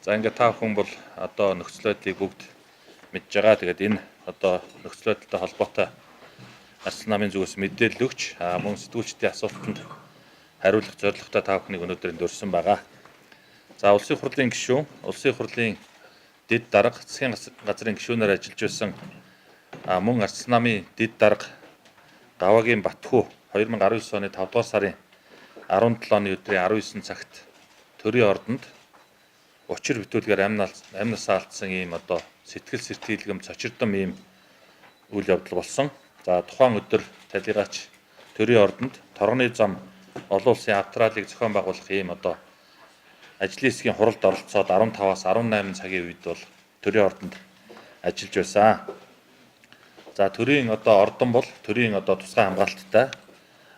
За ингээд та бүхэн бол одоо нөхцөл байдлыг бүгд мэдж байгаа. Тэгээд энэ одоо нөхцөл байдалтай холбоотой арчсан намын зүгээс мэдээлэл өгч мөн сэтгүүлчдийн асуултанд хариулах зорилготой та бүхнийг өнөөдөр дурсан байгаа. За улсын хурлын гишүүн, улсын хурлын дэд дарга, засгийн газрын гишүүнээр ажиллаж байсан мөн арчсан намын дэд дарга Гаваагийн Батхүү 2019 оны 5 дугаар сарын 17-ны өдрийн 19 цагт төрийн ордонд учир бүтүүлгээр амнасаа алдсан ийм одоо сэтгэл сэртийлгэм цочирдом ийм үйл явдал болсон. За тухайн өдөр талигаач төрийн ордонд торгоны зам олон улсын австраалийг зохион байгуулах ийм одоо ажлын хэсгийн хуралд оролцоод 15-аас 18 цагийн үед бол төрийн ордонд ажиллаж байсан. За төрийн одоо ордон бол төрийн одоо тусгай хамгаалттай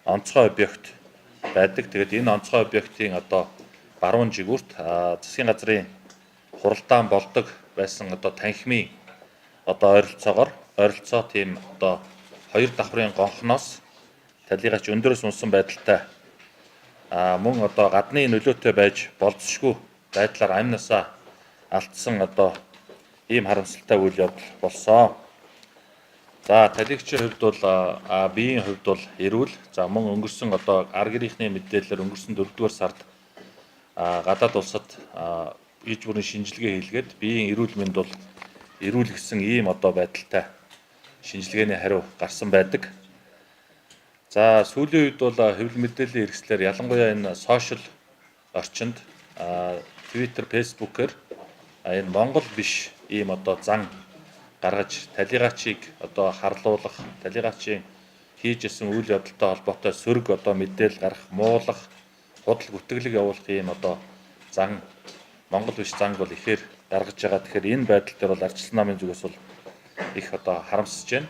онцгой объект байдаг. Тэгээд энэ онцгой объектын одоо баруун жигүүрт засгийн газрын хуралдаан болдог байсан одоо танхимын одоо ойролцоо тийм одоо хоёр давхрын гонхноос талигаач өндөрөөс унсан байдалтай мөн одоо гадны нөлөөтэй байж болцсошгүй байдлаар амнасаа алдсан одоо ийм харамсалтай үйл явдал болсон. За талигчийн хувьд бол биеийн хувьд бол эрүүл. За мөн өнгөрсөн одоо ар гэрийнхний мэдээлэлээр өнгөрсөн 4-р сард гадаад улсад иж бүрийн шинжилгээ хийлгээд биеийн эрүүл мэнд бол эрүүл гэсэн ийм одоо байдалтай шинжилгээний хариу гарсан байдаг. За сүүлийн үед бол хэвлэл мэдээллийн хэрэгслээр ялангуяа энэ сошиал орчинд Twitter, Facebook-ээр энэ Монгол биш ийм одоо зан гаргаж талигаачийг одоо харлуулах, талигаачийн хийжсэн үйл явдалтай холбоотой сөрөг одоо мэдээлэл гарах, муулах, худал гүтгэлэг явуулах ийм одоо зан Монгол биш занг бол ихээр гаргаж байгаа. Тэгэхээр энэ байдал дээр бол арчсан намын зүгээс бол их одоо харамсаж байна.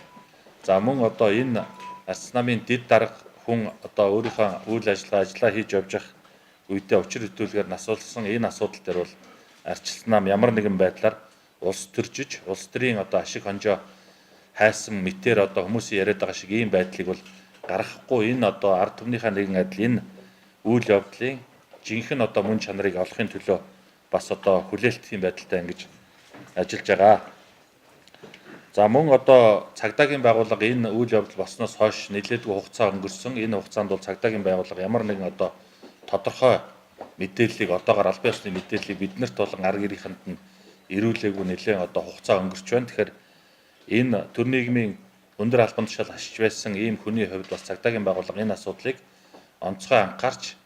За мөн одоо энэ арчсан намын дэд дарга хүн одоо өөрийнхөө үйл ажиллагаа хийж явж байх үедээ учир хөтөлбөрөөр насуулсан энэ асуудал дээр бол арчсан нам ямар нэгэн байдлаар улс төржиж, улс төрийн одоо ашиг хонжоо хайсан мэтээр одоо хүмүүсийн яриад байгаа шиг ийм байдлыг бол гаргахгүй. Энэ одоо ард түмнийхээ нэгэн адил энэ үйл явдлын жинхэнэ одоо мөн чанарыг олохын төлөө бас одоо хүлээлтийн байдалтай ингэж ажиллаж байгаа. За мөн одоо цагдаагийн байгууллага энэ үйл явдал болсноос хойш нэлээдгүй хугацаа өнгөрсөн. Энэ хугацаанд бол цагдаагийн байгууллага ямар нэгэн одоо тодорхой мэдээллийг одоогоор албан ёсны мэдээллийг биднэрт болон ар гэрийнхэнд нь ирүүлээгүй нэлээд одоо хугацаа өнгөрч байна. Тэгэхээр энэ төр нийгмийн өндөр албан тушаал хашиж байсан ийм хүний хувьд бас цагдаагийн байгууллага энэ асуудлыг онцгой анхаарч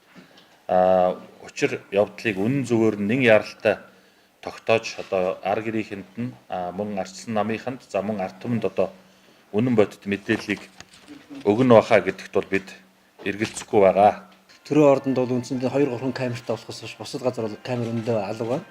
учир явдлыг үнэн зөвөөр нэн яралтай тогтоож одоо ар гэрийнхэнд нь мөн арчсан намынханд за мөн ард түмэнд одоо үнэн бодит мэдээллийг өгнө баха гэдэгт бол бид эргэлзэхгүй байгаа. Төрийн ордонд бол үндсэндээ 2-3 камертай болохоос биш бусад газар бол камер өндөө алга байна.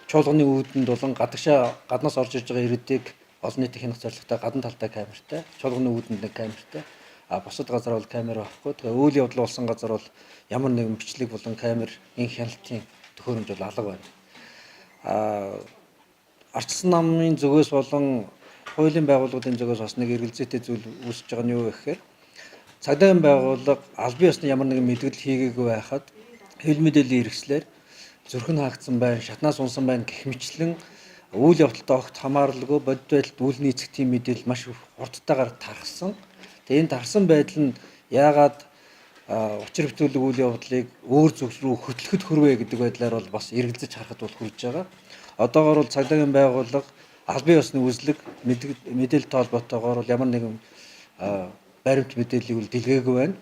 Чуулганы үүдэнд болон гадагшаа гаднаас орж иж байгаа ирээдүйг олон нийтийн хянах зорилготой гадна талтай камертай, чуулганы үүдэнд нэг камертай. Бусад газар бол камер байхгүй. Тэгээ үйл явдал болсон газар бол ямар нэгэн бичлэг болон камер инх хяналтын төхөөрөмж бол алга байна. Арчсан намын зүгээс болон хуулийн байгууллагын зүгээс бас нэг эргэлзээтэй зүйл үүсэж байгаа нь юу гэхээр цагдаагийн байгууллага албан ёсны ямар нэгэн мэдгэл хийгээгүй байхад хэвлэл мэдээллийн хэрэгслээр зүрх нь хаагдсан байна, шатнаас унсан байна гэх мэтлэн үйл явдалтай огт хамааралгүй бодит байдалд үл нийцэх тийм мэдээлэл маш хурдтайгаар тархсан. Тэгээ энэ тархсан байдал нь яагаад учир бүтүүлэг үйл явдлыг өөр зүг рүү хөтлөхөд хүрвэ гэдэг байдлаар бол бас эргэлзэж харахад бол хүрж байгаа. Одоогоор бол цагдаагийн байгууллага албан ёсны үзлэг мэдээлэлтэй холбоотойгоор бол ямар нэгэн баримт мэдээллийг бол дэлгээгүй байна.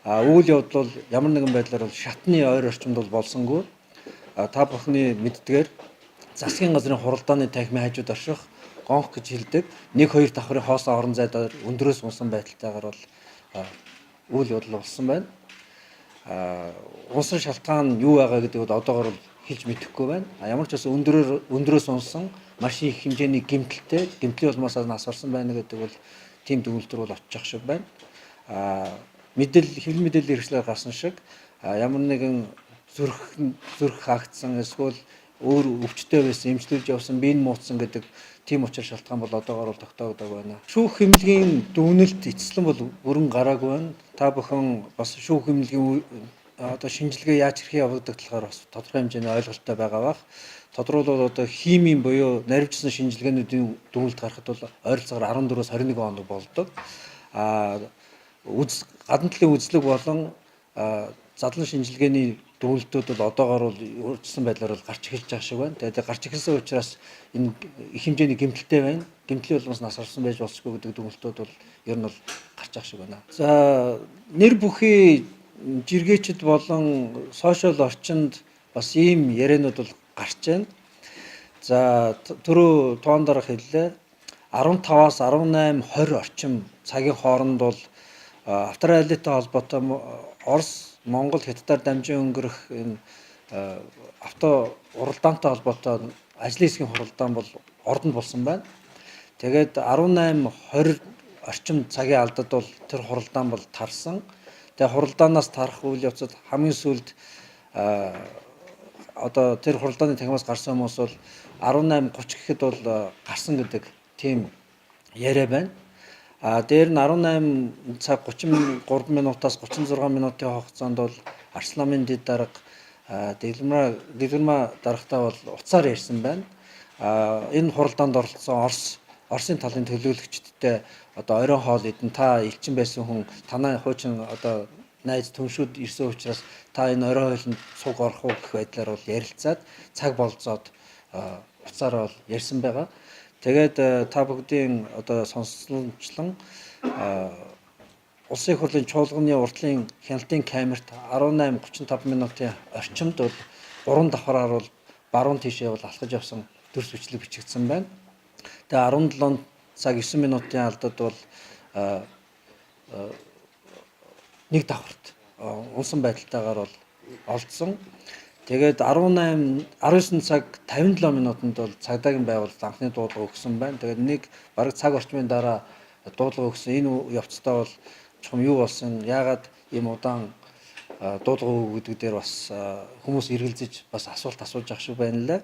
Үйл явдал бол ямар нэгэн байдлаар бол шатны ойр орчимд бол болсонгүй. Та бүхний мэддгээр засгийн газрын хуралдааны танхимын хажууд орших гонх гэж хэлдэг 1-2 давхрын хоосон орон зайдаар өндөрөөс унсан байдалтайгаар бол үйл явдал болсон байна. Унсан шалтгаан юу байгаа гэдэг бол одоогоор хэлж мэдэхгүй байна. Ямар ч байсан өндөрөөс унсан маш их хэмжээний гэмтэлтэй, гэмтлийн улмаас насварсан байна гэдэг бол тийм дүгнэлтэр бол очих шиг байна. Хэвлэл мэдээллийн хэрэгслээр гарсан шиг ямар нэгэн зүрх хаагдсан эсвэл өөр өвчтөй байсан, эмчлүүлж явсан, биеийн муутсан гэдэг тийм учир шалтгаан бол одоогоор бол тогтоогддог байна. Шүүх хэмнэлгийн дүгнэлт эцэслэн бол бүрэн гараагүй байна. Та бүхэн бас шүүх хэмнэлгийн одоо шинжилгээ яаж хэрхэн явагддаг талаар бас тодорхой хэмжээний ойлголттой байгаа бах. Тодруулбал одоо химийн буюу наривчсан шинжилгээнүүдийн дүгнэлт гарахад бол ойролцоогоор 14-өөс 21 хоног болдог. Гадна талын үзлэг болон задлан шинжилгээний дүгнэлтүүд бол одоогоор бол урьдчилсан байдлаар бол гарч эхэлж байгаа шиг байна. Тэгээд гарч эхэлсэн учраас энэ их хэмжээний гэмтэлтэй байна. Гэмтлийн улмаас нас орсон байж болцгүй гэдэг дүгнэлтүүд бол ер нь бол гарч байгаа шиг байна. За нэр бүхий жиргээчд болон сошиал орчинд бас ийм ярианууд бол гарч байна. За түрүү тоон дараах хэллээ. 15-аас 18, 20 орчим цагийн хооронд бол Австралитай холбоотой Орос, Монгол, Хятадаар дамжин өнгөрөх энэ авто уралдаантай холбоотой ажлын хэсгийн хуралдаан бол ордонд болсон байна. Тэгээд 18, 20 орчим цагийн алдад бол тэр хуралдаан бол тарсан. Тэгээд хуралдаанаас тарах үйл явцад хамгийн сүүлд одоо тэр хуралдааны танхимаас гарсан хүмүүс бол 18:30 гэхэд бол гарсан гэдэг тийм яриа байна. Дээр нь 18 цаг 33 минутаас 36 минутын хугацаанд бол Арсланамын дэд дарга Дэлгэрмаа дарагтай бол уцаар ярьсан байна. Энэ хуралдаанд оролцсон Оросын талын төлөөлөгчдтэй одоо оройн хоол идэн та элчин байсан хүн танай хуучин одоо найз түншүүд ирсэн учраас та энэ оройн хоолнд суг орох уу гэх байдлаар бол ярилцаад цаг болцоод уцаар бол ярьсан байгаа. Тэгээд та бүгдийн одоо сонсолцлон улсын их хурлын чуулганы уртлын хяналтын камерт 18:35 минутын орчимд бол 3 давхраар бол баруун тийшээ бол алхаж явсан дүрс бичлэг бичигдсэн байна. Тэгээ 17 цаг 9 минутын алдад бол 1 давхарт унсан байдалтайгаар бол олдсон. Тэгээд 19 цаг 57 минутанд бол цагдаагийн байгууллага анхны дуудлага өгсөн байна. Тэгээд нэг бараг цаг орчмын дараа дуудлага өгсөн. Энэ явцдаа бол чухам юу болсон? Яагаад ийм удаан дуудлага өгдөг дээр бас хүмүүс эргэлзэж бас асуулт асууж ах шиг байна лээ.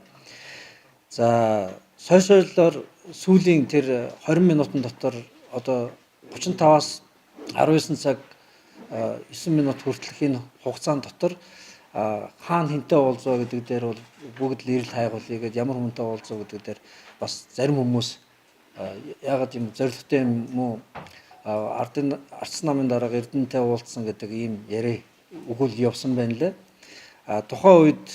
За сошиалоор сүүлийн тэр 20 минутын дотор одоо 35-аас 19 цаг 9 минут хүртэлх энэ хугацаанд дотор хаана хинтээ уулзаа гэдэг дээр бол бүгд л ирэл хайгуулъя гэдэг ямар хүнтэй уулзаа гэдэг дээр бас зарим хүмүүс яагаад юм зоригтой юм уу Арц намын дарга Эрдэнэтэй уулзсан гэдэг ийм яриа өгөл явсан байна лээ. Тухайн үед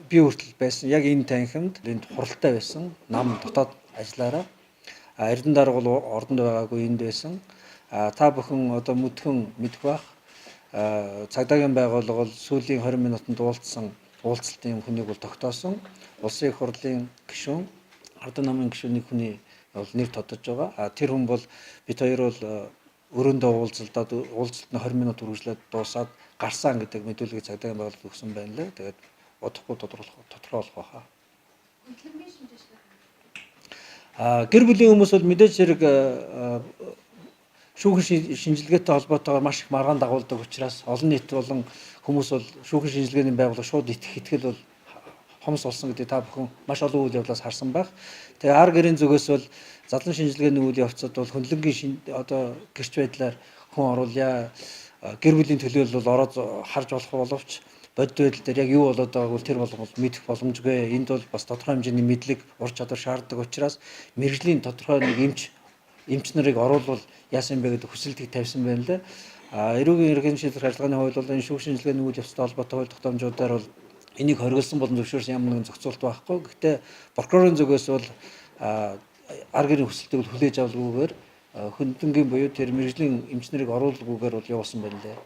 би хүртэл байсан яг энэ танхимд энд хуралтай байсан нам дотоод ажиллаараа Эрдэнэ дарга бол ордонд байгаагүй энд байсан. Та бүхэн одоо мэдхэн мэдэх бах цагдаагийн байгууллага бол сүүлийн 20 минутанд уулзалтын хүнийг бол тогтоосон. Улсын их хурлын гишүүн Ардын намын гишүүний хүний бол нэр тодож байгаа. Тэр хүн бол бид хоёр бол өрөөндөө уулзалтад уулзалт нь 20 минут үргэлжлээд дуусаад гарсан гэдэг мэдүүлгийг цагдаагийн байгууллага өгсөн байна лээ. Тэгээд удахгүй тодорхойлох байхаа. Гэр бүлийн хүмүүс бол мэдээж хэрэг шүүхийн шинжилгээтэй холбоотойгоор маш их маргаан дагуулдаг учраас олон нийт болон хүмүүс бол шүүхийн шинжилгээний байгууллага шууд итгэл бол хомс болсон гэдэг та бүхэн маш олон үйл явдлаас харсан байх. Тэгээ ар гэрийн зүгээс бол задлан шинжилгээний үйл явцад бол хөндлөнгийн одоо гэрч байдлаар хүн оруулъя гэр бүлийн төлөөлөл бол ороод харж болох боловч бодит байдал дээр яг юу болоод байгааг бол тэр болгол мэдэх боломжгүй. Энд бол бас тодорхой хэмжээний мэдлэг ур чадвар шаарддаг учраас мэрэгжлийн тодорхой нэг эмч нарыг оруулбал яасан бэ гэдэг хүсэлтийг тавьсан байна лээ. Эрүүгийн иргэн шийдвэр харилцааны хууль бол энэ шүүх шинжилгээний үйл явцтай холбоотой хууль тогтоомжуудаар бол энийг хориглосон болон зөвшөөрсөн ямар нэгэн зохицуулт байхгүй. Гэхдээ прокурорын зүгээс бол ар гэрийн хүсэлтийг хүлээж авалгүйгээр хөндлөнгийн буюу тэр мэрэгжлийн эмч нарыг оруулалгүйгээр бол явуулсан байна лээ.